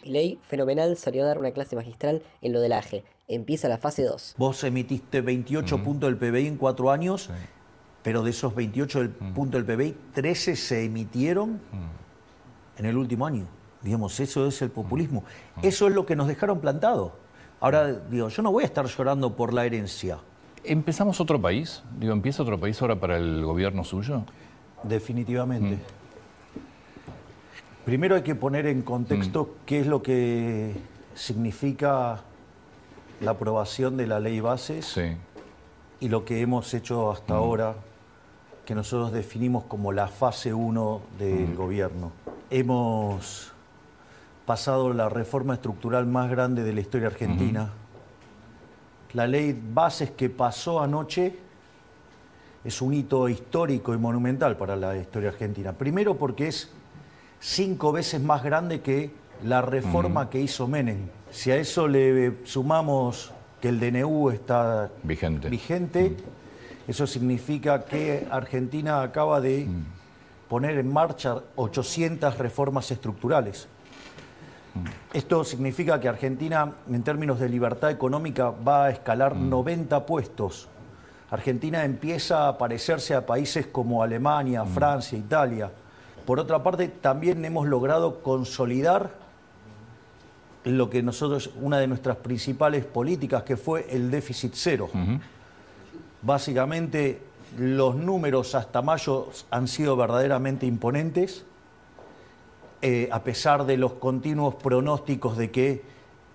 Milei, fenomenal, salió a dar una clase magistral en lo del AGE. Empieza la fase 2. Vos emitiste 28 puntos del PBI en 4 años, Sí. pero de esos 28 puntos del PBI, 13 se emitieron en el último año. Digamos, eso es el populismo. Eso es lo que nos dejaron plantado. Ahora, digo, yo no voy a estar llorando por la herencia. ¿Empezamos otro país? Digo, ¿empieza otro país ahora para el gobierno suyo? Definitivamente. Primero hay que poner en contexto qué es lo que significa la aprobación de la ley bases Sí. y lo que hemos hecho hasta ahora, que nosotros definimos como la fase 1 del gobierno. Hemos pasado la reforma estructural más grande de la historia argentina. La ley bases que pasó anoche es un hito histórico y monumental para la historia argentina. Primero porque es 5 veces más grande que la reforma que hizo Menem. Si a eso le sumamos que el DNU está vigente, eso significa que Argentina acaba de poner en marcha 800 reformas estructurales. Esto significa que Argentina, en términos de libertad económica, va a escalar 90 puestos. Argentina empieza a parecerse a países como Alemania, Francia, Italia. Por otra parte, también hemos logrado consolidar lo que nosotros, una de nuestras principales políticas, que fue el déficit cero. Básicamente, los números hasta mayo han sido verdaderamente imponentes, a pesar de los continuos pronósticos de que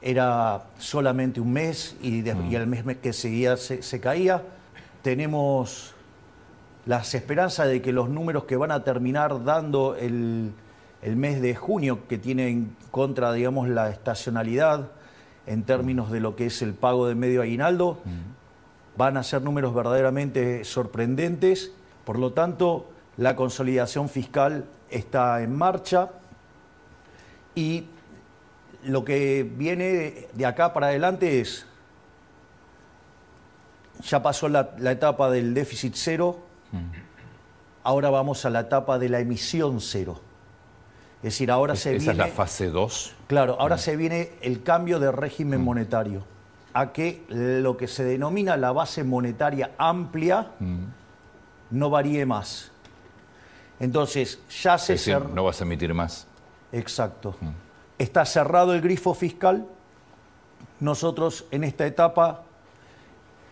era solamente un mes y al mes que seguía se caía. Tenemos las esperanzas de que los números que van a terminar dando el mes de junio, que tiene en contra, digamos, la estacionalidad en términos de lo que es el pago de medio aguinaldo, van a ser números verdaderamente sorprendentes. Por lo tanto, la consolidación fiscal está en marcha y lo que viene de acá para adelante es, ya pasó la etapa del déficit cero, ahora vamos a la etapa de la emisión cero. Es decir, ahora se viene... ¿Esa es la fase 2? Claro, ahora se viene el cambio de régimen monetario, a que lo que se denomina la base monetaria amplia no varíe más. Entonces, ya se... Es decir, no vas a emitir más. Exacto. Está cerrado el grifo fiscal. Nosotros en esta etapa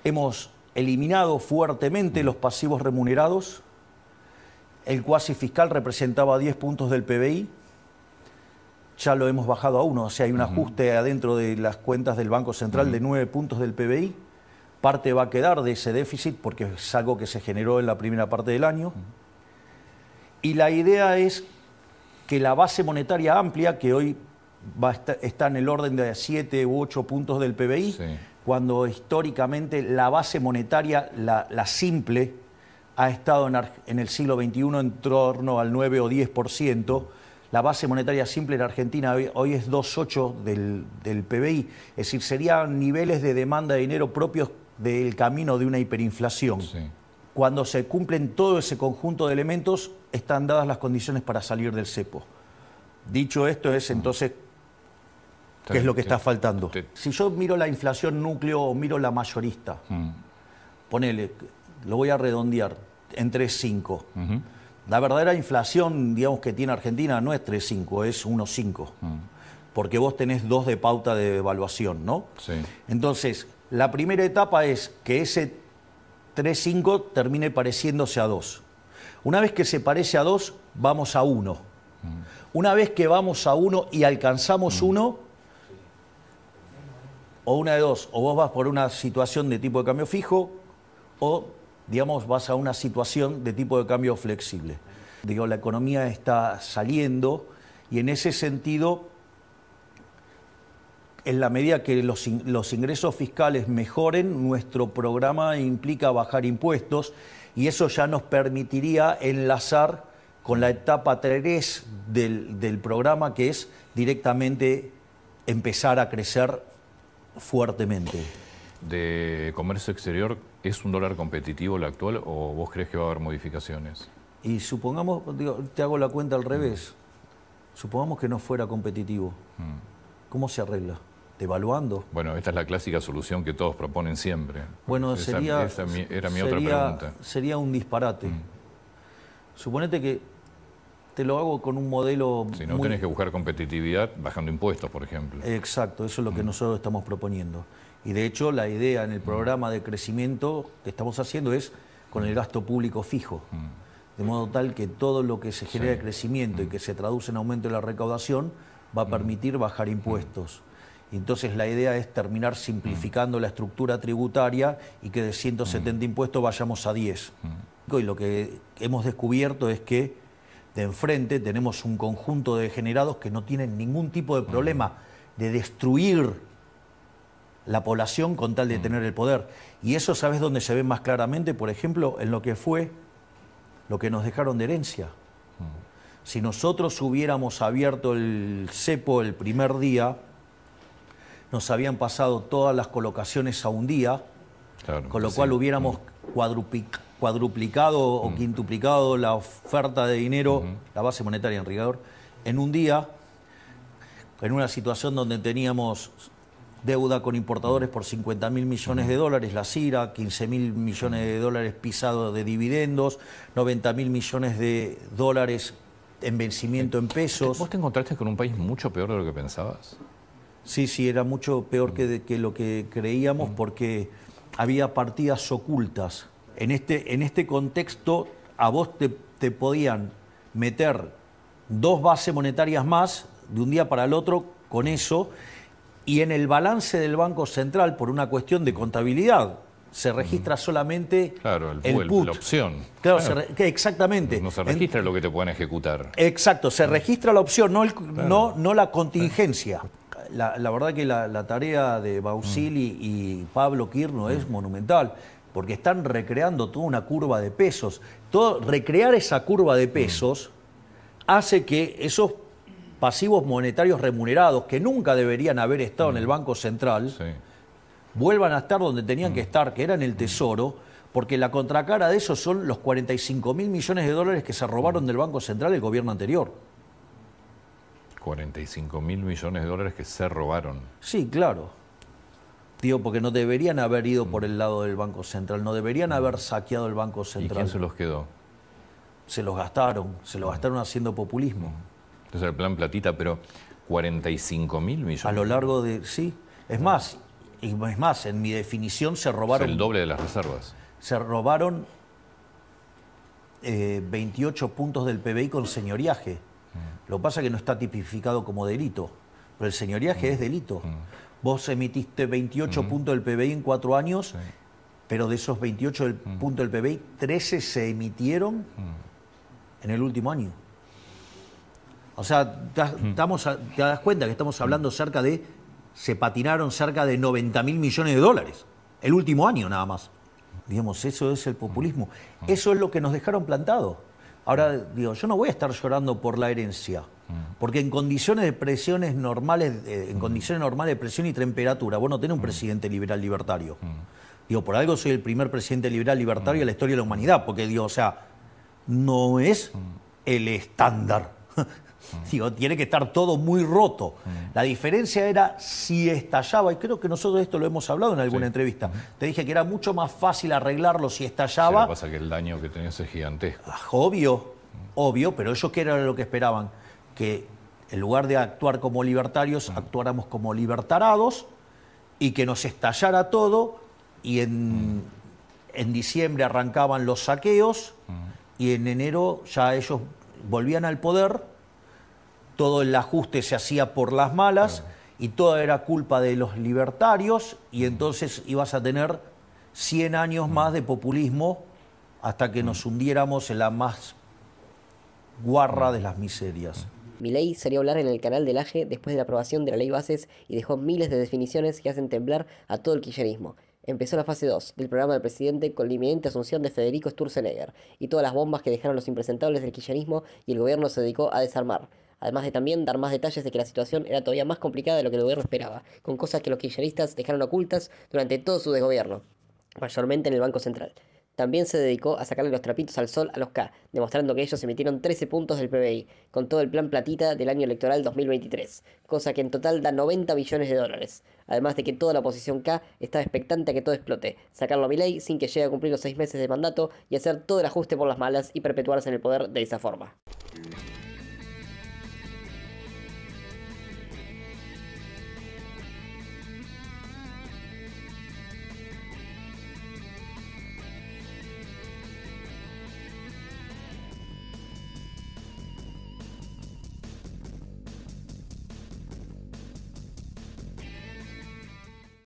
hemos eliminado fuertemente los pasivos remunerados. El cuasi fiscal representaba 10 puntos del PBI. Ya lo hemos bajado a 1. O sea, hay un ajuste adentro de las cuentas del Banco Central de 9 puntos del PBI. Parte va a quedar de ese déficit porque es algo que se generó en la primera parte del año. Y la idea es que la base monetaria amplia, que hoy está en el orden de 7 u 8 puntos del PBI, cuando históricamente la base monetaria, la simple, ha estado en el siglo XXI en torno al 9 o 10%. La base monetaria simple en Argentina hoy es 2,8 del PBI. Es decir, serían niveles de demanda de dinero propios del camino de una hiperinflación. Cuando se cumplen todo ese conjunto de elementos, están dadas las condiciones para salir del cepo. Dicho esto, es entonces, ¿qué es lo que está faltando? Si yo miro la inflación núcleo o miro la mayorista, ponele, lo voy a redondear, en 3,5. La verdadera inflación, digamos, que tiene Argentina no es 3,5, es 1,5. Porque vos tenés 2 de pauta de devaluación, ¿no? Entonces, la primera etapa es que ese 3,5 termine pareciéndose a 2. Una vez que se parece a 2, vamos a 1. Una vez que vamos a 1 y alcanzamos 1, o una de dos, o vos vas por una situación de tipo de cambio fijo, o, digamos, vas a una situación de tipo de cambio flexible. Digo, la economía está saliendo y en ese sentido, en la medida que los ingresos fiscales mejoren, nuestro programa implica bajar impuestos y eso ya nos permitiría enlazar con la etapa 3 del programa, que es directamente empezar a crecer fuertemente. ¿De comercio exterior es un dólar competitivo el actual o vos crees que va a haber modificaciones? Y supongamos, digo, te hago la cuenta al revés, Supongamos que no fuera competitivo. ¿Cómo se arregla? ¿Devaluando? Bueno, esta es la clásica solución que todos proponen siempre. Bueno, esa era mi otra pregunta. Sería un disparate. Suponete que te lo hago con un modelo... Si no tenés que buscar competitividad bajando impuestos, por ejemplo. Exacto, eso es lo que nosotros estamos proponiendo. Y de hecho la idea en el programa de crecimiento que estamos haciendo es con el gasto público fijo. De modo tal que todo lo que se genera de crecimiento y que se traduce en aumento de la recaudación va a permitir bajar impuestos. Y entonces la idea es terminar simplificando la estructura tributaria y que de 170 impuestos vayamos a 10. Y lo que hemos descubierto es que de enfrente tenemos un conjunto de degenerados que no tienen ningún tipo de problema de destruir la población con tal de tener el poder. Y eso, ¿sabes dónde se ve más claramente? Por ejemplo, en lo que fue lo que nos dejaron de herencia. Si nosotros hubiéramos abierto el cepo el primer día, nos habían pasado todas las colocaciones a un día, claro, con lo cual hubiéramos cuadruplicado o quintuplicado la oferta de dinero, la base monetaria en rigor, en un día, en una situación donde teníamos deuda con importadores por 50.000 millones de dólares, la CIRA, 15.000 millones de dólares pisados de dividendos, 90.000 millones de dólares en vencimiento en pesos. ¿Vos te encontraste con un país mucho peor de lo que pensabas? Sí, era mucho peor que lo que creíamos porque había partidas ocultas. En este contexto a vos te podían meter 2 bases monetarias más de un día para el otro con eso, y en el balance del Banco Central, por una cuestión de contabilidad, se registra solamente el put. La opción. Claro, exactamente. No se registra lo que te puedan ejecutar. Exacto, se registra la opción, no la contingencia. La verdad que la tarea de Bausili y Pablo Quirno es monumental, porque están recreando toda una curva de pesos. Recrear esa curva de pesos hace que esos pasivos monetarios remunerados, que nunca deberían haber estado en el Banco Central, vuelvan a estar donde tenían que estar, que era en el Tesoro, porque la contracara de eso son los 45.000 millones de dólares que se robaron del Banco Central el gobierno anterior. 45.000 millones de dólares que se robaron. Sí, claro. Digo, porque no deberían haber ido por el lado del Banco Central, no deberían haber saqueado el Banco Central. ¿Y quién se los quedó? Se los gastaron haciendo populismo. Entonces el plan platita, pero 45.000 millones. A lo largo de... Sí. Es más, en mi definición se robaron... Es el doble de las reservas. Se robaron 28 puntos del PBI con señoriaje. Lo que pasa es que no está tipificado como delito, pero el señoriaje es delito. Vos emitiste 28 puntos del PBI en 4 años, pero de esos 28 puntos del PBI, 13 se emitieron en el último año. O sea, te das cuenta que estamos hablando se patinaron cerca de 90.000 millones de dólares, el último año nada más. Digamos, eso es el populismo. Eso es lo que nos dejaron plantado. Ahora, digo, yo no voy a estar llorando por la herencia, porque en condiciones de presiones normales, en condiciones normales de presión y temperatura, vos no tenés un presidente liberal libertario. Digo, por algo soy el primer presidente liberal libertario de la historia de la humanidad, porque digo, o sea, no es el estándar. Digo, tiene que estar todo muy roto. La diferencia era si estallaba, y creo que nosotros esto lo hemos hablado en alguna entrevista. Te dije que era mucho más fácil arreglarlo si estallaba. Lo que pasa es que el daño que tenías es gigantesco. Obvio, pero ellos qué era lo que esperaban, que en lugar de actuar como libertarios, actuáramos como libertarados y que nos estallara todo, y en diciembre arrancaban los saqueos y en enero ya ellos volvían al poder. Todo el ajuste se hacía por las malas y todo era culpa de los libertarios, y entonces ibas a tener 100 años más de populismo hasta que nos hundiéramos en la más guarra de las miserias. Milei salió a hablar en el canal del AGE después de la aprobación de la ley Bases y dejó miles de definiciones que hacen temblar a todo el kirchnerismo. Empezó la fase 2 del programa del presidente con la inminente asunción de Federico Sturzenegger y todas las bombas que dejaron los impresentables del kirchnerismo, y el gobierno se dedicó a desarmar. Además de también dar más detalles de que la situación era todavía más complicada de lo que el gobierno esperaba, con cosas que los kirchneristas dejaron ocultas durante todo su desgobierno, mayormente en el Banco Central. también se dedicó a sacarle los trapitos al sol a los K, demostrando que ellos emitieron 13 puntos del PBI, con todo el plan platita del año electoral 2023, cosa que en total da 90 millones de dólares. Además de que toda la oposición K estaba expectante a que todo explote, sacarlo a Milei sin que llegue a cumplir los 6 meses de mandato y hacer todo el ajuste por las malas y perpetuarse en el poder de esa forma.